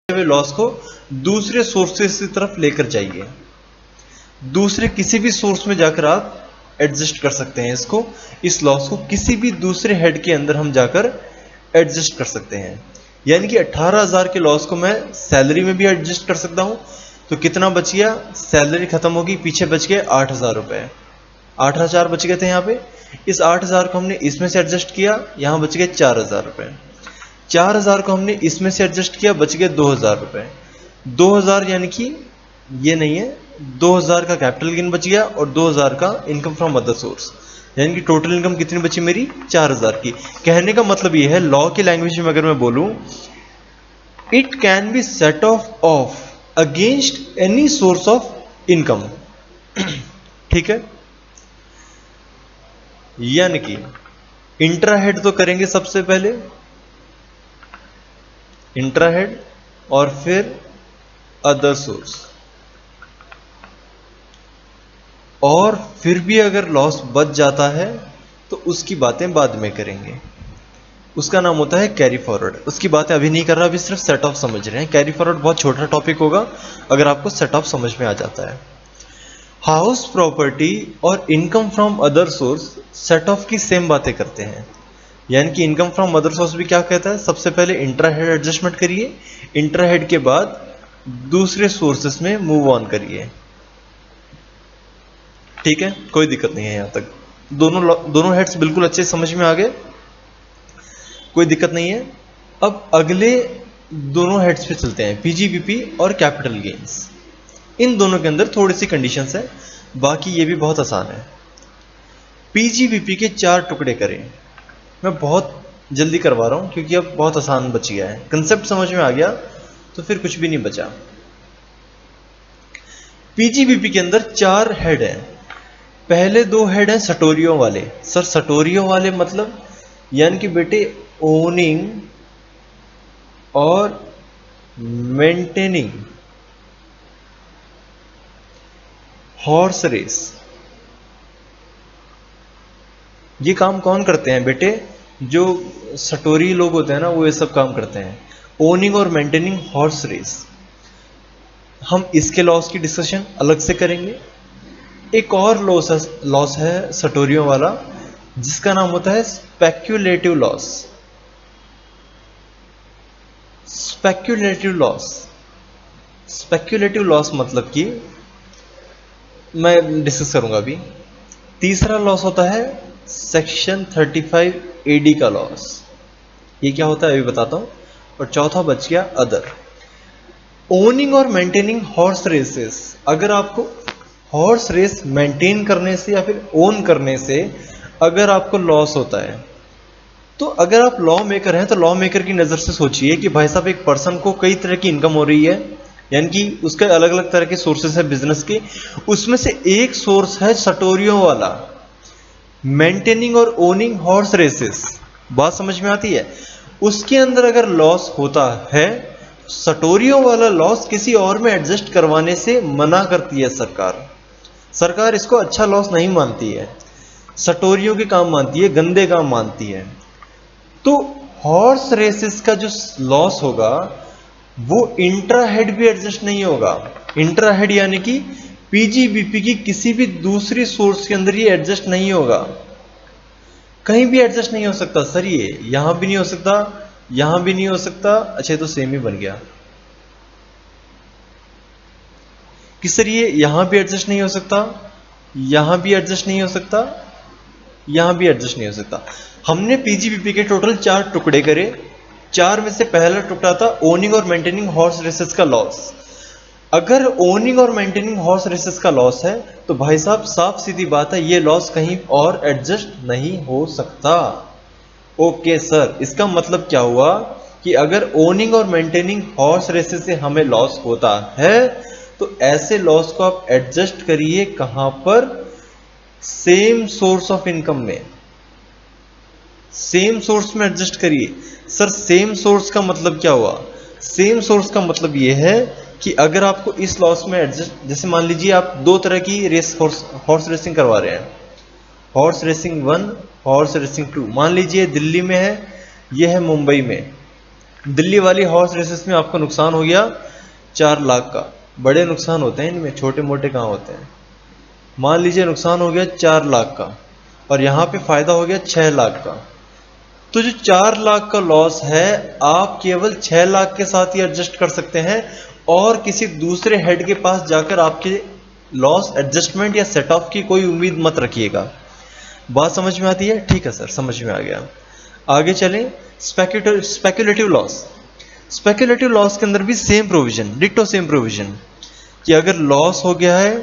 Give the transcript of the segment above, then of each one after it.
हुए लॉस को दूसरे सोर्सेस की तरफ लेकर जाइए। दूसरे किसी भी सोर्स में जाकर आप एडजस्ट कर सकते हैं इसको, इस लॉस को किसी भी दूसरे हेड के अंदर हम जाकर एडजस्ट कर सकते हैं। यानी कि 18,000 के लॉस को मैं सैलरी में भी एडजस्ट कर सकता हूं। तो कितना बच गया, सैलरी खत्म होगी, पीछे बच गए 8,000 रुपए, 8,000 बच गए थे यहाँ पे। इस 8,000 को हमने इसमें से एडजस्ट किया, यहां बच गए 4,000 रुपए। 4,000 को हमने इसमें से एडजस्ट किया, बच गए 2,000 रुपए। 2,000 यानी कि ये नहीं है, 2,000 का कैपिटल गेन बच गया और 2,000 का इनकम फ्रॉम अदर सोर्स, यानी कि टोटल इनकम कितनी बची मेरी, 4,000 की। कहने का मतलब ये है, लॉ की लैंग्वेज में अगर मैं बोलूं, it can be set of against any source of income. ठीक है, यानी कि इंट्राहेड तो करेंगे सबसे पहले, इंट्राहेड, और फिर अदर सोर्स, और फिर भी अगर लॉस बच जाता है तो उसकी बातें बाद में करेंगे। उसका नाम होता है कैरी फॉरवर्ड। उसकी बातें अभी नहीं कर रहा, अभी सिर्फ सेट ऑफ समझ रहे हैं। कैरी फॉरवर्ड बहुत छोटा टॉपिक होगा अगर आपको सेट ऑफ समझ में आ जाता है। हाउस प्रॉपर्टी और income from other source set of की सेम बातें करते हैं। यानी कि इनकम फ्रॉम अदर सोर्स भी क्या कहता है, सबसे पहले इंट्राहेड एडजस्टमेंट करिए, इंट्राहेड के बाद दूसरे सोर्सेस में मूव ऑन करिए। ठीक है, कोई दिक्कत नहीं है यहां तक, दोनों हेड्स बिल्कुल अच्छे समझ में आ गए, कोई दिक्कत नहीं है। अब अगले दोनों हेड्स पे चलते हैं, पीजीबीपी और कैपिटल गेन्स। इन दोनों के अंदर थोड़ी सी कंडीशंस है, बाकी ये भी बहुत आसान है। पीजीबीपी के 4 टुकड़े करें। मैं बहुत जल्दी करवा रहा हूं क्योंकि अब बहुत आसान बच गया है, कंसेप्ट समझ में आ गया तो फिर कुछ भी नहीं बचा। पीजीबीपी के अंदर 4 हेड हैं। पहले 2 हेड हैं सटोरियो वाले। सर सटोरियो वाले मतलब, यानी कि बेटे ओनिंग और मेंटेनिंग हॉर्स रेस। ये काम कौन करते हैं बेटे, जो सटोरी लोग होते हैं ना, वो ये सब काम करते हैं, ओनिंग और मेंटेनिंग हॉर्स रेस। हम इसके लॉस की डिस्कशन अलग से करेंगे। एक और लॉस है सटोरियो वाला, जिसका नाम होता है speculative loss. Speculative loss, speculative loss मतलब कि मैं डिस्कस करूंगा अभी। तीसरा लॉस होता है सेक्शन 35 एडी का लॉस। ये क्या होता है अभी बताता हूं। और चौथा बच गया अदर। ओनिंग और मेंटेनिंग हॉर्स रेसेस। अगर आपको हॉर्स रेस मेंटेन करने से या फिर ओन करने से अगर आपको लॉस होता है, तो अगर आप लॉ मेकर हैं तो लॉ मेकर की नजर से सोचिए कि भाई साहब एक पर्सन को कई तरह की इनकम हो रही है, यानी कि उसके अलग अलग तरह के सोर्सेस है बिजनेस के, उसमें से एक सोर्स है सटोरियो वाला, मेंटेनिंग और ओनिंग हॉर्स रेसेस। बात समझ में आती है। उसके अंदर अगर लॉस होता है, सटोरियो वाला लॉस किसी और में एडजस्ट करवाने से मना करती है सरकार। सरकार इसको अच्छा लॉस नहीं मानती है, सटोरियो के काम मानती है, गंदे काम मानती है। तो हॉर्स रेसेस का जो लॉस होगा वो इंट्राहेड भी एडजस्ट नहीं होगा। इंट्राहेड यानी कि पीजीबीपी की किसी भी दूसरी सोर्स के अंदर ये एडजस्ट नहीं होगा, कहीं भी एडजस्ट नहीं हो सकता। सर ये यहां भी नहीं हो सकता, यहां भी नहीं हो सकता, अच्छा तो सेम ही बन गया कि सर ये यहां भी एडजस्ट नहीं हो सकता, यहां भी एडजस्ट नहीं हो सकता, यहां भी एडजस्ट नहीं हो सकता। हमने पीजीबीपी के टोटल 4 टुकड़े करे। 4 में से पहला टुकड़ा था ओनिंग और मेंटेनिंग हॉर्स रेसेस का लॉस। अगर ओनिंग और मेंटेनिंग हॉर्स रेसेस का लॉस है तो भाई साहब साफ सीधी बात है, ये लॉस कहीं और एडजस्ट नहीं हो सकता। ओके सर, इसका मतलब क्या हुआ कि अगर ओनिंग और मेंटेनिंग हॉर्स रेसेस से हमें लॉस होता है तो ऐसे लॉस को आप एडजस्ट करिए कहां पर, सेम सोर्स ऑफ इनकम में, सेम सोर्स में एडजस्ट करिए। सर सेम सोर्स का मतलब क्या हुआ, सेम सोर्स का मतलब यह है कि अगर आपको इस लॉस में एडजस्ट, जैसे मान लीजिए आप 2 तरह की रेस हॉर्स रेसिंग करवा रहे हैं, हॉर्स रेसिंग 1, हॉर्स रेसिंग 2। मान लीजिए दिल्ली में है, यह है मुंबई में, दिल्ली वाली हॉर्स रेसेस में आपका नुकसान हो गया 4 लाख का। बड़े नुकसान होते हैं इनमें, छोटे मोटे कहाँ होते हैं। मान लीजिए नुकसान हो गया 4 लाख का और यहाँ पे फायदा हो गया 6 लाख का। तो जो 4 लाख का लॉस है आप केवल 6 लाख के साथ ही एडजस्ट कर सकते हैं और किसी दूसरे हेड के पास जाकर आपके लॉस एडजस्टमेंट या सेट ऑफ की कोई उम्मीद मत रखिएगा। बात समझ में आती है? ठीक है सर, समझ में आ गया। आगे चलें। Speculative loss. स्पेक्युलेटिव लॉस के अंदर भी same provision, ditto same provision, कि अगर लॉस हो गया है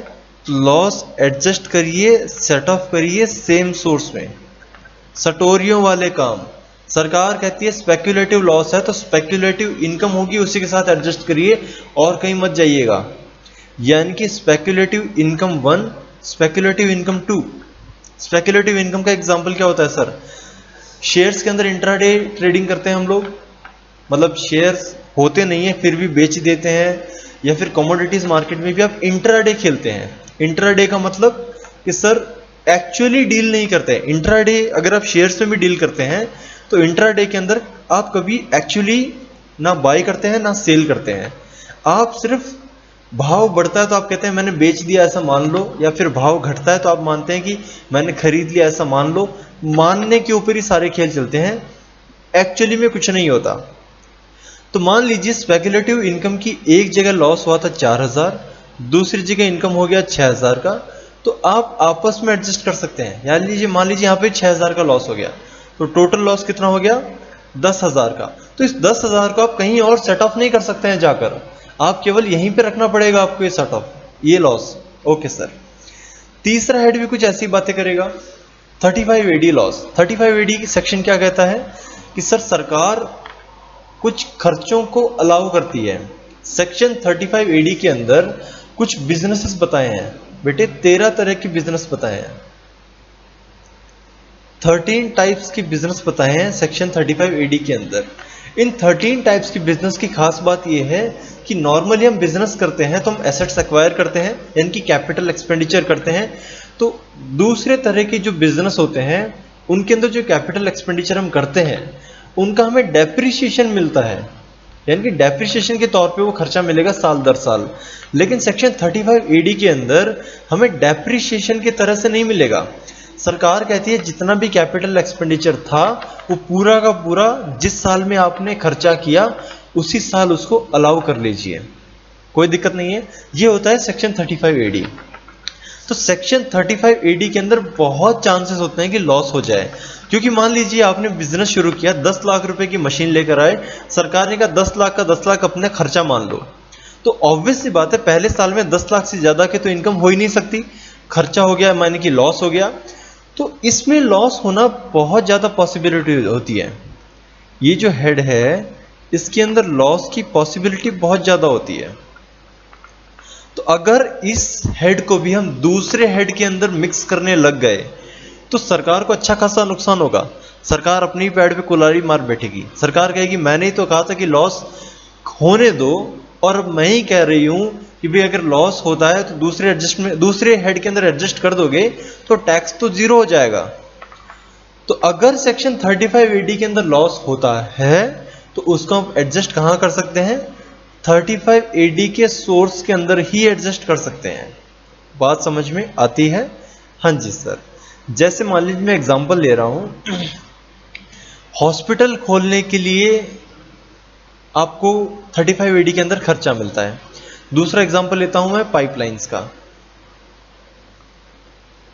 तो लॉस एडजस्ट करिए, सेट ऑफ करिए सेम सोर्स में। सटोरियों वाले काम। सरकार कहती है स्पेक्युलेटिव लॉस है तो स्पेक्युलेटिव इनकम होगी उसी के साथ एडजस्ट करिए और कहीं मत जाइएगा। यानी कि speculative income 1, speculative income 2। Speculative income का एग्जांपल क्या होता है सर? शेयर्स के अंदर इंट्राडे ट्रेडिंग करते हैं हम लोग, मतलब शेयर्स होते नहीं है फिर भी बेच देते हैं, या फिर कमोडिटीज मार्केट में भी आप इंट्राडे खेलते हैं। इंट्राडे का मतलब कि सर एक्चुअली डील नहीं करते हैं। इंट्राडे अगर आप शेयर्स में भी डील करते हैं तो इंट्राडे के अंदर आप कभी एक्चुअली ना बाय करते हैं ना सेल करते हैं। आप सिर्फ भाव बढ़ता है तो आप कहते हैं मैंने बेच दिया ऐसा मान लो, या फिर भाव घटता है तो आप मानते हैं कि मैंने खरीद लिया ऐसा मान लो। मानने के ऊपर ही सारे खेल चलते हैं, एक्चुअली में कुछ नहीं होता। तो मान लीजिए स्पेक्युलेटिव इनकम की एक जगह लॉस हुआ था 4000, दूसरी जगह इनकम हो गया 6000 का, तो आप आपस में एडजस्ट कर सकते हैं। यानी मान लीजिए यहाँ पे 6000 का लॉस हो गया तो टोटल लॉस कितना हो गया? 10,000 का। तो इस 10,000 को आप कहीं और सेट ऑफ नहीं कर सकते हैं जाकर, आप केवल यहीं पे रखना पड़ेगा आपको ये सेट ऑफ, ये लॉस। Okay sir. तीसरा हेड भी कुछ ऐसी बातें करेगा। 35 AD लॉस। 35 AD की सेक्शन क्या कहता है कि सर सरकार कुछ खर्चों को अलाउ करती है। सेक्शन 35 AD के अंदर कुछ बिजनेसेस बताए हैं बेटे, 13 तरह के बिजनेस बताए हैं, 13 टाइप्स की बिजनेस बताए हैं सेक्शन 35 AD के अंदर। इन 13 टाइप्स की बिजनेस की खास बात यह है कि नॉर्मली हम बिजनेस करते हैं तो हम एसेट्स एक्वायर करते हैं, यानी कि कैपिटल एक्सपेंडिचर करते हैं। तो दूसरे तरह के जो बिजनेस होते हैं उनके अंदर जो कैपिटल एक्सपेंडिचर हम करते हैं उनका हमें डेप्रिसिएशन मिलता है, यानी कि डेप्रिसिएशन के तौर पे वो खर्चा मिलेगा साल दर साल। लेकिन सेक्शन 35 AD के अंदर हमें डेप्रिसिएशन की तरह से नहीं मिलेगा। सरकार कहती है जितना भी कैपिटल एक्सपेंडिचर था वो पूरा का पूरा जिस साल में आपने खर्चा किया उसी साल उसको अलाउ कर लीजिए, कोई दिक्कत नहीं है। ये होता है सेक्शन 35 AD। तो सेक्शन 35 AD के अंदर बहुत चांसेस होते हैं कि लॉस हो जाए, क्योंकि मान लीजिए आपने बिजनेस शुरू किया, 10 लाख रुपए की मशीन लेकर आए, सरकार ने कहा 10 लाख का 10 लाख अपने खर्चा मान लो। तो ऑब्वियस सी बात है पहले साल में 10 लाख से ज्यादा के तो इनकम हो ही नहीं सकती, खर्चा हो गया माने कि लॉस हो गया। तो इसमें लॉस होना बहुत ज्यादा पॉसिबिलिटी होती है। ये जो हेड है इसके अंदर लॉस की पॉसिबिलिटी बहुत ज्यादा होती है। तो अगर इस हेड को भी हम दूसरे हेड के अंदर मिक्स करने लग गए तो सरकार को अच्छा खासा नुकसान होगा। सरकार अपनी पैड पे कुल्हाड़ी मार बैठेगी, सरकार कहेगी मैंने ही तो कहा था कि लॉस होने दो, और मैं ही कह रही हूं कि भाई अगर लॉस होता है तो दूसरे हेड के अंदर एडजस्ट कर दोगे तो टैक्स तो जीरो हो जाएगा। तो अगर सेक्शन 35 AD के अंदर लॉस होता है तो उसको हम एडजस्ट कहां कर सकते हैं? 35 AD के सोर्स के अंदर ही एडजस्ट कर सकते हैं। बात समझ में आती है? हाँ जी सर। जैसे मान लीजिए मैं एग्जांपल ले रहा हूं, हॉस्पिटल खोलने के लिए आपको 35 AD के अंदर खर्चा मिलता है। दूसरा एग्जांपल लेता हूं मैं पाइपलाइंस का।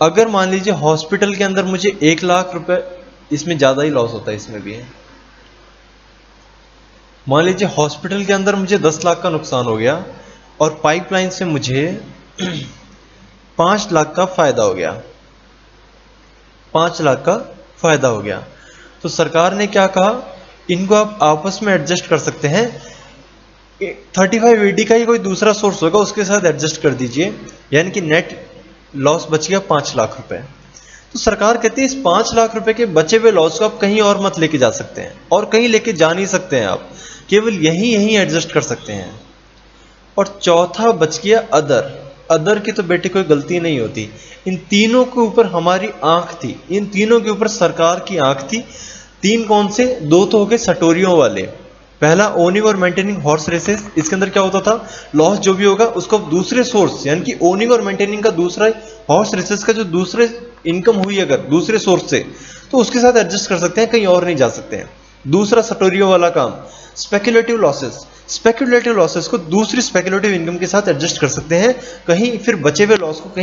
अगर मान लीजिए हॉस्पिटल के अंदर मुझे 1 लाख रुपए, इसमें ज्यादा ही लॉस होता है, इसमें भी है। मान लीजिए हॉस्पिटल के अंदर मुझे 10 लाख का नुकसान हो गया और पाइपलाइन से मुझे 5 लाख का फायदा हो गया, 5 लाख का फायदा हो गया। तो सरकार ने क्या कहा, इनको आप आपस में एडजस्ट कर सकते हैं, 35 AD का ही कोई दूसरा सोर्स होगा उसके साथ एडजस्ट कर दीजिए, यानी कि नेट लॉस बच गया 5 लाख रुपए। तो सरकार कहती है इस 5 लाख रुपए के बचे हुए लॉस को आप कहीं और मत लेके जा सकते हैं, और कहीं लेके जा नहीं सकते हैं, आप केवल यहीं एडजस्ट कर सकते हैं। और चौथा बच गया अदर। अदर की तो बेटे कोई गलती नहीं होती, इन तीनों के ऊपर हमारी आंख थी, इन तीनों के ऊपर सरकार की आंख थी। 3 कौन से? 2 तो हो गए सटोरियों वाले, पहला ओनिंग और मेंटेनिंग हॉर्स रेसेस, इसके अंदर क्या होता था, लॉस जो भी होगा उसको दूसरे सोर्स, यानी कि ओनिंग और मेंटेनिंग का दूसरा हॉर्स रेसेस का जो दूसरे इनकम हुई अगर दूसरे सोर्स से, तो उसके साथ एडजस्ट कर सकते हैं, कहीं और नहीं जा सकते हैं। दूसरा सटोरियो वाला काम, स्पेकुलेटिव लॉसेस, स्पेकुलेटिव लॉसेस को दूसरी स्पेकुलेटिव इनकम के साथ एडजस्ट कर सकते हैं, कहीं फिर बचे हुए लॉस को कहीं